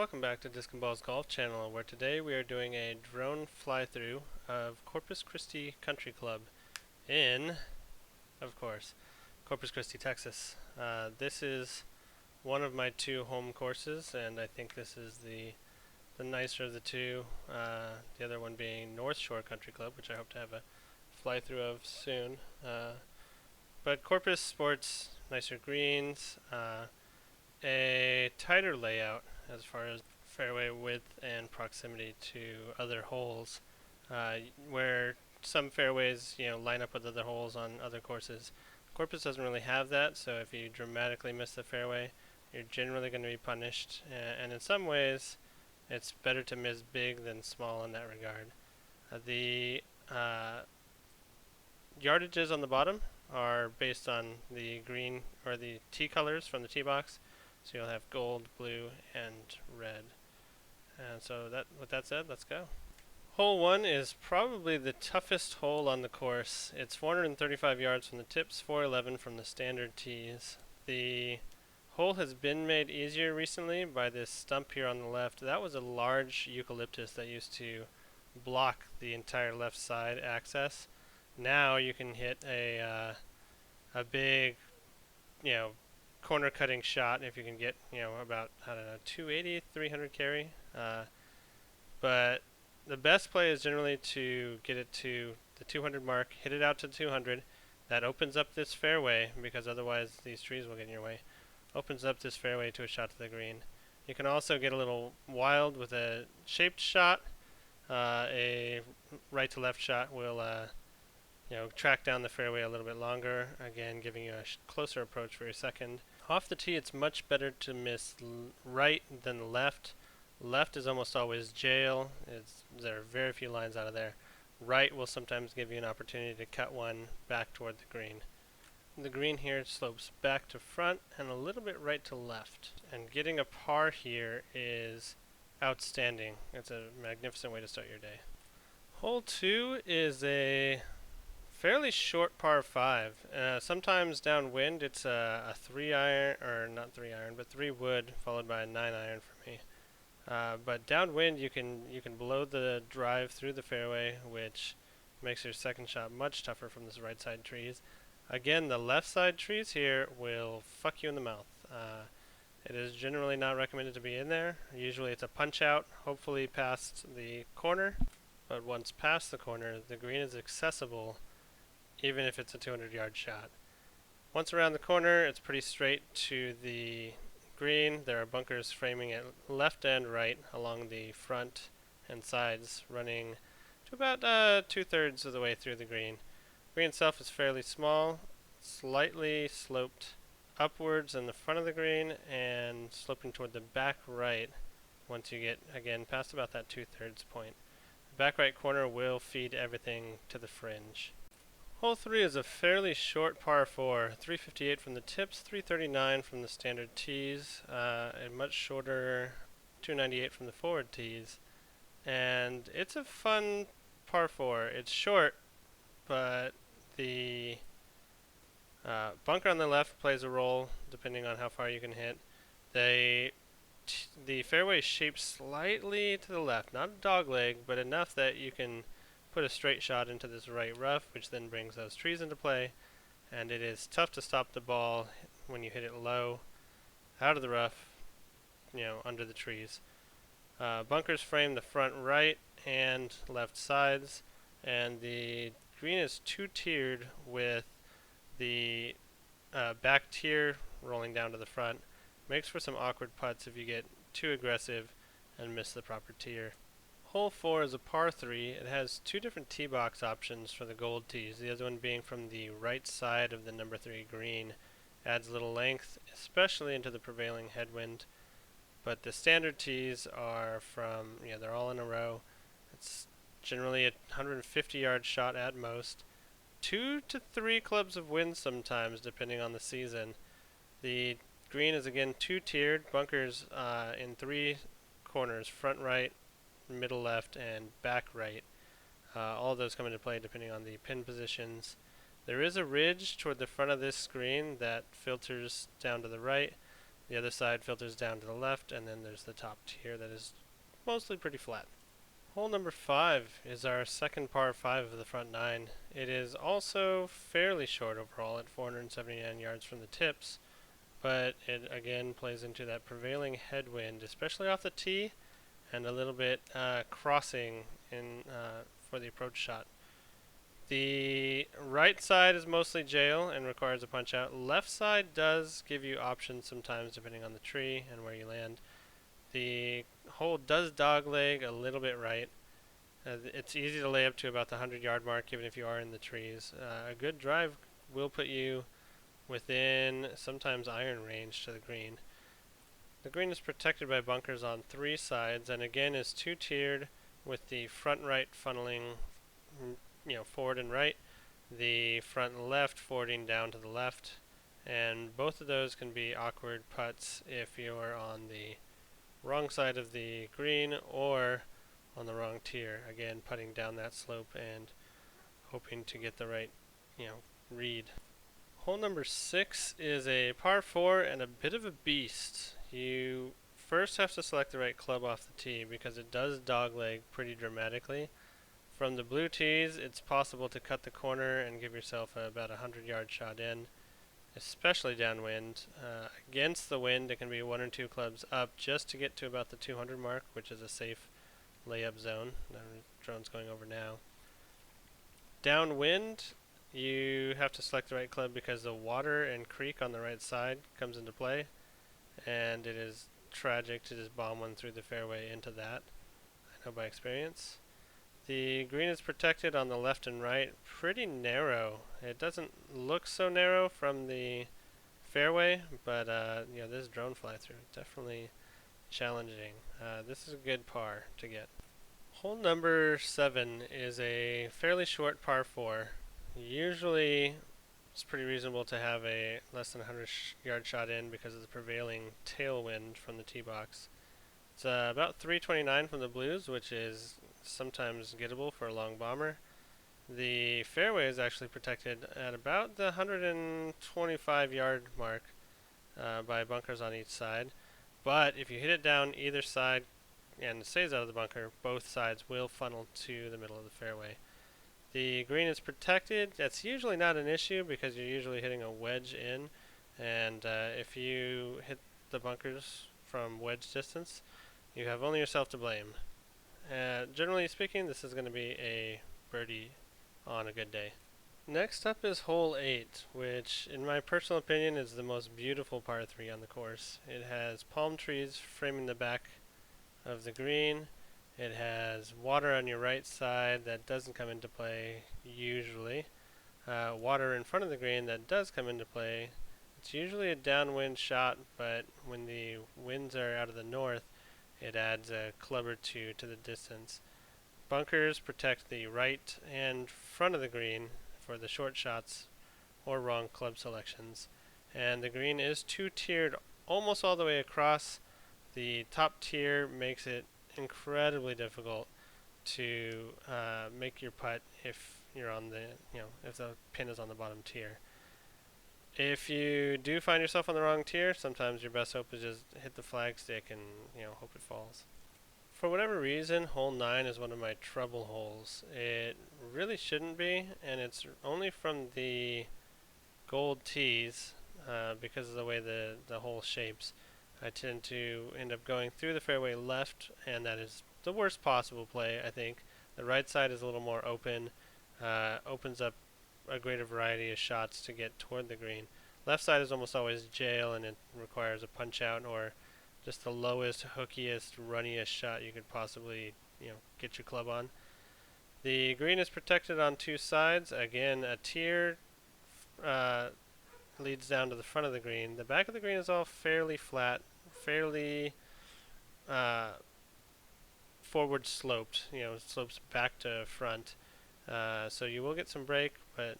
Welcome back to Disc and Balls Golf Channel, where today we are doing a drone fly-through of Corpus Christi Country Club in, of course, Corpus Christi, Texas. This is one of my two home courses, and I think this is the nicer of the two. The other one being North Shore Country Club, which I hope to have a fly-through of soon. But Corpus sports nicer greens, a tighter layout as far as fairway width and proximity to other holes, where some fairways, line up with other holes on other courses. Corpus doesn't really have that, so if you dramatically miss the fairway, you're generally going to be punished. And in some ways, it's better to miss big than small in that regard. The yardages on the bottom are based on the green or the tee colors from the tee box. So you'll have gold, blue, and red. And so with that said, let's go. Hole 1 is probably the toughest hole on the course. It's 435 yards from the tips, 411 from the standard tees. The hole has been made easier recently by this stump here on the left. That was a large eucalyptus that used to block the entire left side access. Now you can hit a big, corner cutting shot if you can get, about, 280, 300 carry. But the best play is generally to get it to the 200 mark, hit it out to 200. That opens up this fairway, because otherwise these trees will get in your way. Opens up this fairway to a shot to the green. You can also get a little wild with a shaped shot. A right to left shot will track down the fairway a little bit longer, again giving you a closer approach for your second. Off the tee, it's much better to miss right than left. Left is almost always jail. There are very few lines out of there. Right will sometimes give you an opportunity to cut one back toward the green. The green here slopes back to front and a little bit right to left. And getting a par here is outstanding. It's a magnificent way to start your day. Hole 2 is a fairly short par 5. Sometimes downwind it's a 3-iron, or not 3-iron, but 3 wood followed by a 9-iron for me. But downwind you can blow the drive through the fairway, which makes your second shot much tougher from the right side trees. Again, the left side trees here will fuck you in the mouth. It is generally not recommended to be in there. Usually it's a punch out, hopefully past the corner. But once past the corner, the green is accessible even if it's a 200-yard shot. Once around the corner, it's pretty straight to the green. There are bunkers framing it left and right along the front and sides, running to about 2/3 of the way through the green. Green itself is fairly small, slightly sloped upwards in the front of the green and sloping toward the back right once you get, again, past about that 2/3 point. The back right corner will feed everything to the fringe. Hole 3 is a fairly short par 4, 358 from the tips, 339 from the standard tees, a much shorter 298 from the forward tees. And it's a fun par 4. It's short, but the bunker on the left plays a role depending on how far you can hit. The fairway is shaped slightly to the left, not a dog leg, but enough that you can put a straight shot into this right rough, which then brings those trees into play, and it is tough to stop the ball when you hit it low, out of the rough, under the trees. Bunkers frame the front right and left sides, and the green is two-tiered with the back tier rolling down to the front. Makes for some awkward putts if you get too aggressive and miss the proper tier. Hole 4 is a par 3. It has two different tee box options for the gold tees, the other one being from the right side of the number 3 green. Adds a little length, especially into the prevailing headwind. But the standard tees are from, they're all in a row. It's generally a 150-yard shot at most. 2 to 3 clubs of wind sometimes, depending on the season. The green is again two-tiered, bunkers in 3 corners, front right, middle left, and back right. All of those come into play depending on the pin positions. There is a ridge toward the front of this screen that filters down to the right. The other side filters down to the left, and then there's the top tier that is mostly pretty flat. Hole number 5 is our second par 5 of the front 9. It is also fairly short overall at 479 yards from the tips, but it again plays into that prevailing headwind, especially off the tee, and a little bit crossing in for the approach shot. The right side is mostly jail and requires a punch out. Left side does give you options sometimes depending on the tree and where you land. The hole does dogleg a little bit right. It's easy to lay up to about the 100-yard mark even if you are in the trees. A good drive will put you within sometimes iron range to the green. The green is protected by bunkers on 3 sides and again is 2-tiered with the front right funneling forward and right, the front left forwarding down to the left, and both of those can be awkward putts if you're on the wrong side of the green or on the wrong tier. Again, putting down that slope and hoping to get the right, read. Hole number 6 is a par 4 and a bit of a beast. You first have to select the right club off the tee because it does dogleg pretty dramatically. From the blue tees, it's possible to cut the corner and give yourself about a 100-yard shot in, especially downwind. Against the wind, it can be 1 or 2 clubs up just to get to about the 200 mark, which is a safe layup zone. The drone's going over now. Downwind, you have to select the right club because the water and creek on the right side comes into play, and it is tragic to just bomb one through the fairway into that. I know by experience. The green is protected on the left and right, pretty narrow. It doesn't look so narrow from the fairway, but this drone fly through definitely challenging. This is a good par to get. Hole number 7 is a fairly short par 4. Usually it's pretty reasonable to have a less than 100-yard shot in because of the prevailing tailwind from the tee box. It's about 329 from the blues, which is sometimes gettable for a long bomber. The fairway is actually protected at about the 125-yard mark by bunkers on each side. But if you hit it down either side and it stays out of the bunker, both sides will funnel to the middle of the fairway. The green is protected. That's usually not an issue because you're usually hitting a wedge in, and if you hit the bunkers from wedge distance, you have only yourself to blame. Generally speaking, this is going to be a birdie on a good day. Next up is hole 8, which in my personal opinion is the most beautiful par 3 on the course. It has palm trees framing the back of the green. It has water on your right side that doesn't come into play usually. Water in front of the green that does come into play. It's usually a downwind shot, but when the winds are out of the north, it adds a club or two to the distance. Bunkers protect the right and front of the green for the short shots or wrong club selections. And the green is 2-tiered almost all the way across. The top tier makes it incredibly difficult to make your putt if you're on the, if the pin is on the bottom tier. If you do find yourself on the wrong tier, sometimes your best hope is just hit the flag stick and hope it falls. For whatever reason, hole 9 is one of my trouble holes. It really shouldn't be, and it's only from the gold tees because of the way the hole shapes. I tend to end up going through the fairway left, and that is the worst possible play, I think. The right side is a little more open, opens up a greater variety of shots to get toward the green. Left side is almost always jail, and it requires a punch out or just the lowest, hookiest, runniest shot you could possibly, get your club on. The green is protected on 2 sides. Again, a tier leads down to the front of the green. The back of the green is all fairly flat, fairly forward sloped. Slopes back to front. So you will get some break, but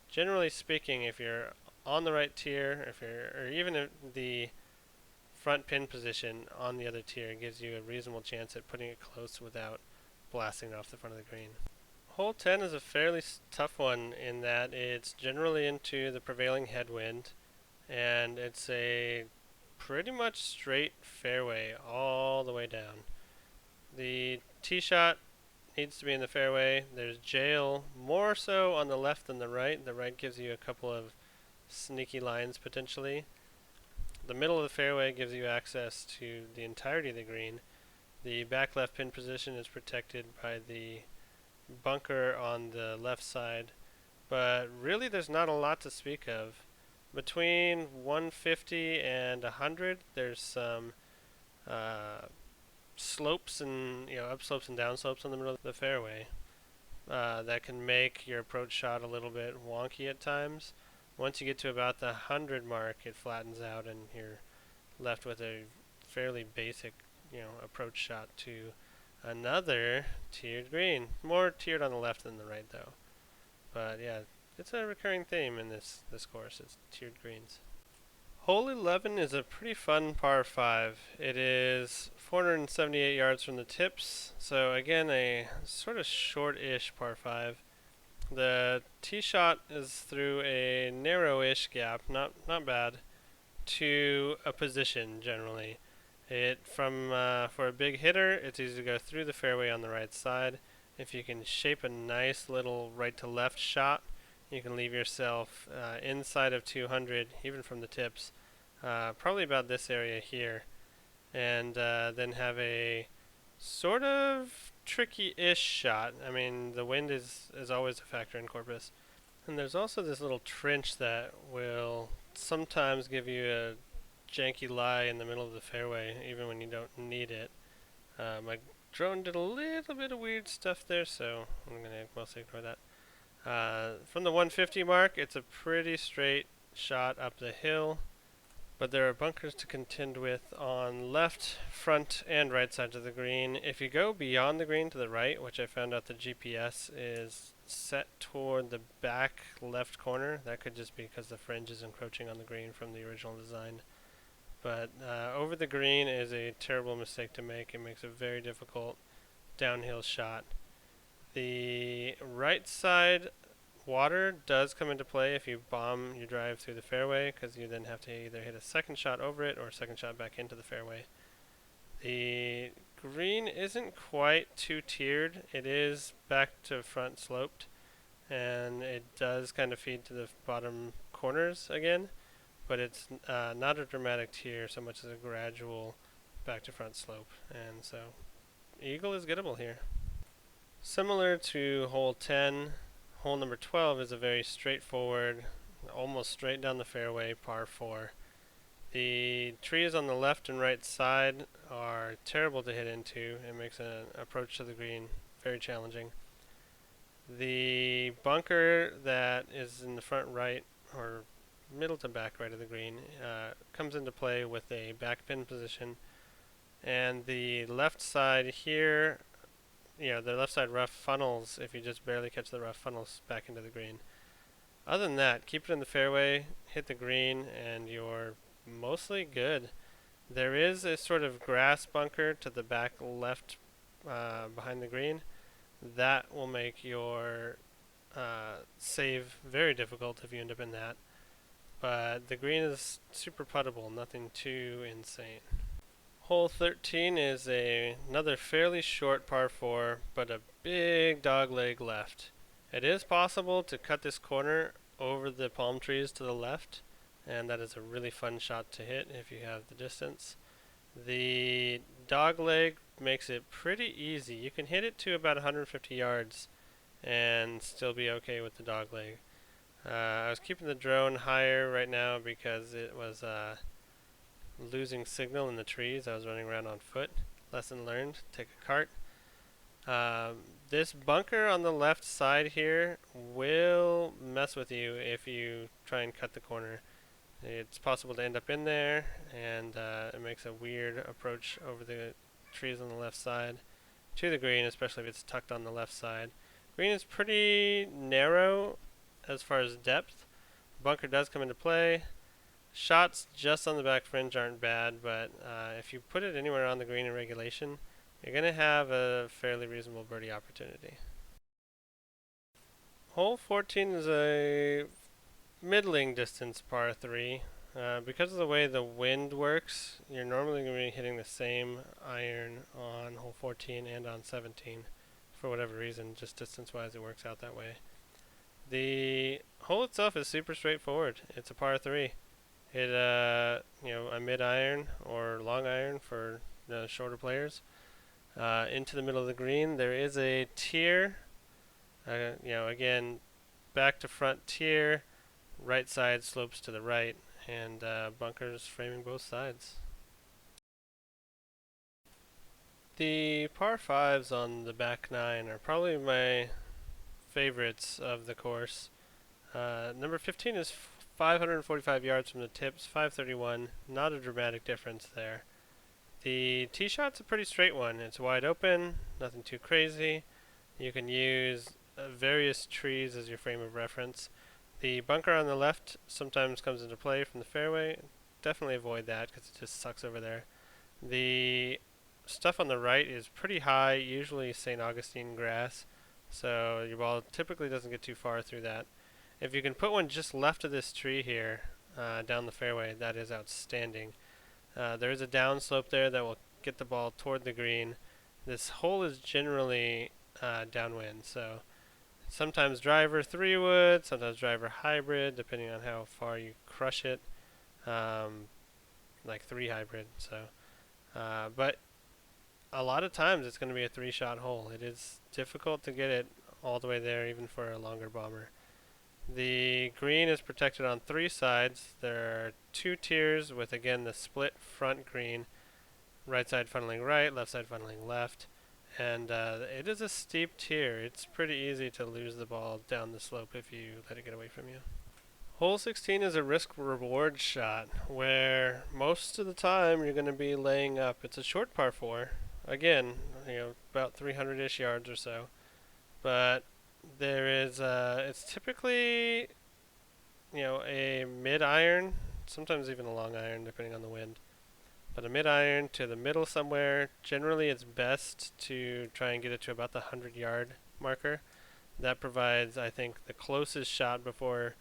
generally speaking, if you're on the right tier, or even if the front pin position on the other tier, gives you a reasonable chance at putting it close without blasting off the front of the green. Hole 10 is a fairly tough one in that it's generally into the prevailing headwind, and it's a pretty much straight fairway all the way down. The tee shot needs to be in the fairway. There's jail more so on the left than the right. The right gives you a couple of sneaky lines potentially. The middle of the fairway gives you access to the entirety of the green. The back left pin position is protected by the bunker on the left side, but really there's not a lot to speak of. Between 150 and 100, there's some slopes and upslopes and downslopes in the middle of the fairway that can make your approach shot a little bit wonky at times. Once you get to about the 100 mark, it flattens out and you're left with a fairly basic, approach shot to another tiered green. More tiered on the left than the right though. But yeah, it's a recurring theme in this course. It's tiered greens. Hole 11 is a pretty fun par 5. It is 478 yards from the tips, so again a sort of short-ish par 5. The tee shot is through a narrow-ish gap, not bad, to a position generally. For a big hitter, it's easy to go through the fairway on the right side. If you can shape a nice little right to left shot, you can leave yourself inside of 200, even from the tips, probably about this area here, and then have a sort of tricky-ish shot. I mean, the wind is always a factor in Corpus. And there's also this little trench that will sometimes give you a janky lie in the middle of the fairway, even when you don't need it. My drone did a little bit of weird stuff there, so I'm going to mostly ignore that. From the 150 mark, it's a pretty straight shot up the hill, but there are bunkers to contend with on left, front, and right sides of the green. If you go beyond the green to the right, which I found out the GPS is set toward the back left corner, that could just be because the fringe is encroaching on the green from the original design. But over the green is a terrible mistake to make. It makes a very difficult downhill shot. The right side water does come into play if you bomb your drive through the fairway, because you then have to either hit a second shot over it or a second shot back into the fairway. The green isn't quite too tiered. It is back to front sloped, and it does kind of feed to the bottom corners again, but it's not a dramatic tier so much as a gradual back to front slope, and so eagle is gettable here. Similar to hole 10, hole number 12 is a very straightforward, almost straight down the fairway par 4. The trees on the left and right side are terrible to hit into. It makes an approach to the green very challenging. The bunker that is in the front right, or middle to back right of the green, comes into play with a back pin position. And the left side here, the left side rough funnels, if you just barely catch the rough, funnels back into the green. Other than that, keep it in the fairway, hit the green, and you're mostly good. There is a sort of grass bunker to the back left behind the green. That will make your save very difficult if you end up in that. But the green is super puttable, nothing too insane. Hole 13 is another fairly short par 4, but a big dog leg left. It is possible to cut this corner over the palm trees to the left, and that is a really fun shot to hit if you have the distance. The dog leg makes it pretty easy. You can hit it to about 150 yards and still be okay with the dog leg. I was keeping the drone higher right now because it was losing signal in the trees. I was running around on foot. Lesson learned, take a cart. This bunker on the left side here will mess with you if you try and cut the corner. It's possible to end up in there, and it makes a weird approach over the trees on the left side to the green, especially if it's tucked on the left side. Green is pretty narrow as far as depth. Bunker does come into play. Shots just on the back fringe aren't bad, but if you put it anywhere on the green in regulation, you're going to have a fairly reasonable birdie opportunity. Hole 14 is a middling distance par 3. Because of the way the wind works, you're normally going to be hitting the same iron on hole 14 and on 17 for whatever reason, just distance-wise it works out that way. The hole itself is super straightforward. It's a par 3. Hit a mid iron or long iron for the shorter players. Into the middle of the green, there is a tier. Again, back to front tier, right side slopes to the right, and bunkers framing both sides. The par 5s on the back 9 are probably my favorites of the course. Number 15 is 545 yards from the tips, 531. Not a dramatic difference there. The tee shot's a pretty straight one. It's wide open, nothing too crazy. You can use various trees as your frame of reference. The bunker on the left sometimes comes into play from the fairway. Definitely avoid that because it just sucks over there. The stuff on the right is pretty high, usually St. Augustine grass, so your ball typically doesn't get too far through that. If you can put one just left of this tree here, down the fairway, that is outstanding. There is a downslope there that will get the ball toward the green. This hole is generally downwind, so sometimes driver 3-wood, sometimes driver hybrid, depending on how far you crush it, like 3 hybrid. But a lot of times it's going to be a 3-shot hole. It is difficult to get it all the way there, even for a longer bomber. The green is protected on 3 sides. There are 2 tiers with, again, the split front green. Right side funneling right, left side funneling left. And it is a steep tier. It's pretty easy to lose the ball down the slope if you let it get away from you. Hole 16 is a risk-reward shot where most of the time you're going to be laying up. It's a short par 4. Again, about 300-ish yards or so. But there is, it's typically, a mid-iron, sometimes even a long iron, depending on the wind. But a mid-iron to the middle somewhere. Generally, it's best to try and get it to about the 100-yard marker. That provides, I think, the closest shot before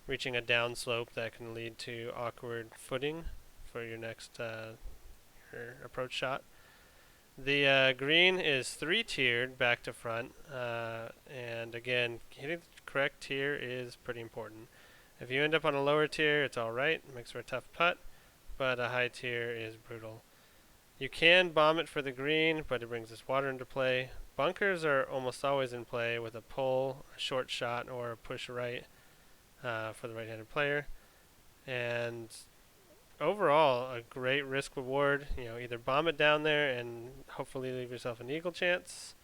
reaching a downslope that can lead to awkward footing for your next your approach shot. The green is 3-tiered back to front, and again, hitting the correct tier is pretty important. If you end up on a lower tier, it's alright, makes for a tough putt, but a high tier is brutal. You can bomb it for the green, but it brings this water into play. Bunkers are almost always in play with a pull, a short shot, or a push right for the right-handed player. And overall, a great risk reward. Either bomb it down there and hopefully leave yourself an eagle chance,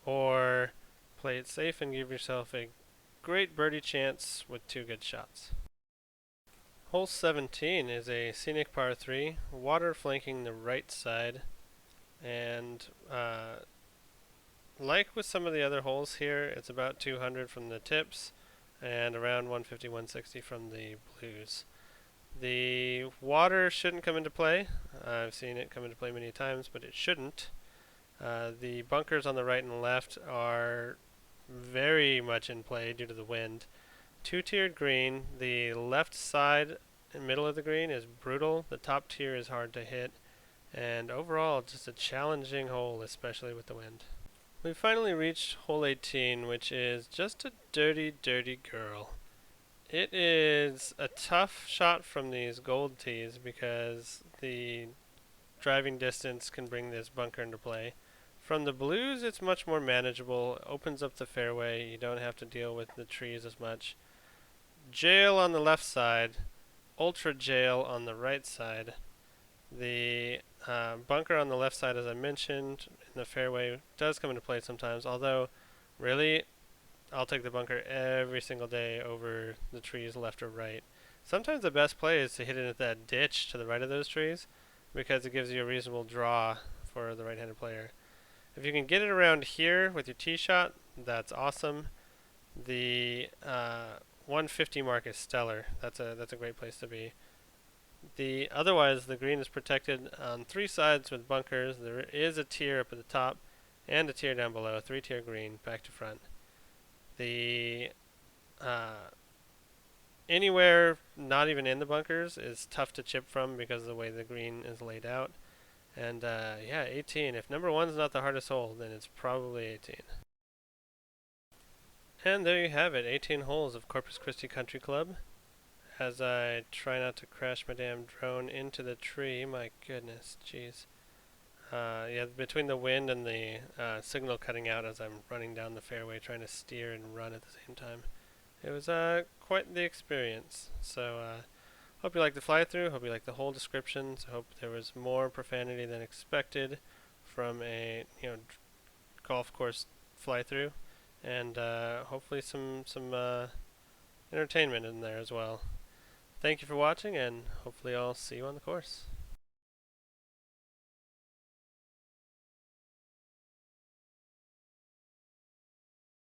or play it safe and give yourself a great birdie chance with 2 good shots. Hole 17 is a scenic par 3, water flanking the right side, and like with some of the other holes here, it's about 200 from the tips and around 150, 160 from the blues. The water shouldn't come into play. I've seen it come into play many times, but it shouldn't. The bunkers on the right and left are very much in play due to the wind. 2-tiered green. The left side and middle of the green is brutal. The top tier is hard to hit. And overall, just a challenging hole, especially with the wind. We finally reached hole 18, which is just a dirty, dirty girl. It is a tough shot from these gold tees because the driving distance can bring this bunker into play. From the blues, it's much more manageable. It opens up the fairway. You don't have to deal with the trees as much. Jail on the left side, ultra jail on the right side. The bunker on the left side, as I mentioned, in the fairway does come into play sometimes, although really I'll take the bunker every single day over the trees left or right. Sometimes the best play is to hit it at that ditch to the right of those trees because it gives you a reasonable draw for the right-handed player. If you can get it around here with your tee shot, that's awesome. The 150 mark is stellar. That's a great place to be. Otherwise, the green is protected on 3 sides with bunkers. There is a tier up at the top and a tier down below, 3-tier green, back to front. The anywhere not even in the bunkers is tough to chip from because of the way the green is laid out. And yeah, 18. If number one's not the hardest hole, then it's probably 18. And there you have it, 18 holes of Corpus Christi Country Club. As I try not to crash my damn drone into the tree, my goodness, jeez. Yeah, between the wind and the signal cutting out as I'm running down the fairway trying to steer and run at the same time. It was quite the experience. So hope you liked the fly through. Hope you liked the whole descriptions. Hope there was more profanity than expected from a golf course fly through, and hopefully some entertainment in there as well. Thank you for watching, and hopefully I'll see you on the course.